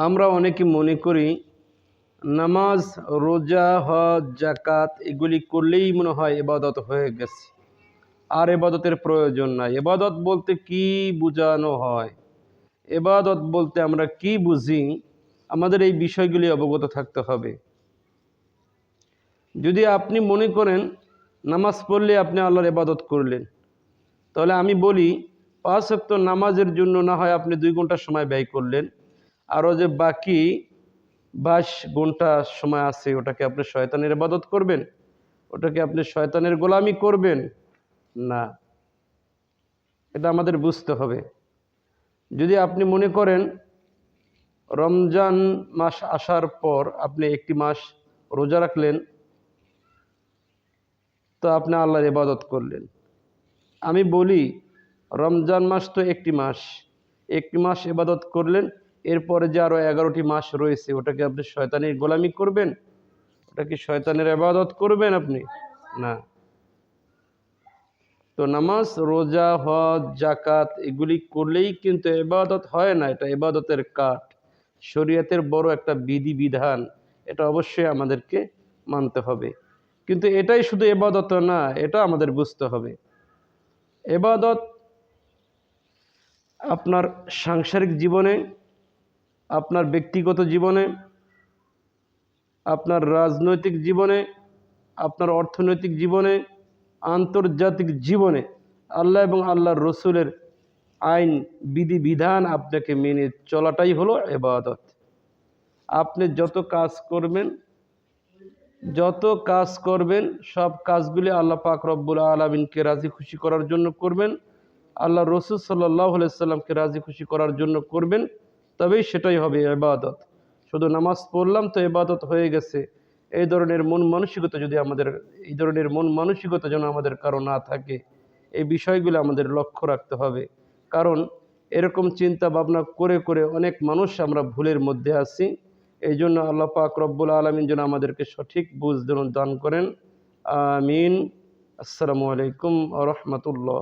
আমরা অনেকে মনে করি নামাজ, রোজা, হজ, যাকাত এগুলি করলেই মনে হয় ইবাদত হয়ে গেছে, আর ইবাদতের প্রয়োজন নাই। ইবাদত বলতে কি বোঝানো হয়, ইবাদত বলতে আমরা কি বুঝি, আমাদের এই বিষয়গুলি অবগত থাকতে হবে। যদি আপনি মনে করেন নামাজ পড়লে আপনি আল্লাহর ইবাদত করলেন, তাহলে আমি বলি 5 ওয়াক্ত নামাজের জন্য না হয় আপনি 2 ঘন্টা সময় ব্যয় করলেন, আরও যে বাকি 22 ঘন্টা সময় আছে ওটাকে আপনি শয়তানের ইবাদত করবেন, ওটাকে আপনি শয়তানের গোলামি করবেন না। এটা আমাদের বুঝতে হবে। যদি আপনি মনে করেন রমজান মাস আসার পর আপনি একটি মাস রোজা রাখলেন, তো আপনি আল্লাহর ইবাদত করলেন। আমি বলি রমজান মাস তো একটি মাস ইবাদত করলেন, এরপরে যে আরও 11টি মাস রয়েছে ওটাকে আপনি শয়তানের গোলামি করবেন, ওটা কি শয়তানের ইবাদত করবেন আপনি? না। তো নামাজ, রোজা, হজ, যাকাত এগুলি করলেই কিন্তু ইবাদত হয় না, এটা ইবাদতের কাট, শরীয়তের বড় একটা বিধিবিধান, এটা অবশ্যই আমাদেরকে মানতে হবে। কিন্তু এটাই শুধু ইবাদত না, এটা আমাদের বুঝতে হবে। ইবাদত আপনার সাংসারিক জীবনে, আপনার ব্যক্তিগত জীবনে, আপনার রাজনৈতিক জীবনে, আপনার অর্থনৈতিক জীবনে, আন্তর্জাতিক জীবনে আল্লাহ এবং আল্লাহর রসুলের আইন বিধিবিধান আপনাকে মেনে চলাটাই হলো ইবাদত। আপনি যত কাজ করবেন সব কাজগুলি আল্লাহ পাক রব্বুল আলামিনকে রাজি খুশি করার জন্য করবেন, আল্লাহ রসুল সাল্লাল্লাহু আলাইহি সাল্লামকে রাজি খুশি করার জন্য করবেন, তবেই সেটাই হবে ইবাদত। শুধু নামাজ পড়লাম তো ইবাদত হয়ে গেছে, এই ধরনের মন মানসিকতা যেন আমাদের কারো না থাকে। এই বিষয়গুলো আমাদের লক্ষ্য রাখতে হবে, কারণ এরকম চিন্তা ভাবনা করে করে অনেক মানুষ আমরা ভুলের মধ্যে আছি। এই জন্য আল্লাহ পাক রব্বুল আলামিন যেন আমাদেরকে সঠিক বুঝ দান করেন। আমিন। আসসালামু আলাইকুম ওয়া রাহমাতুল্লাহ।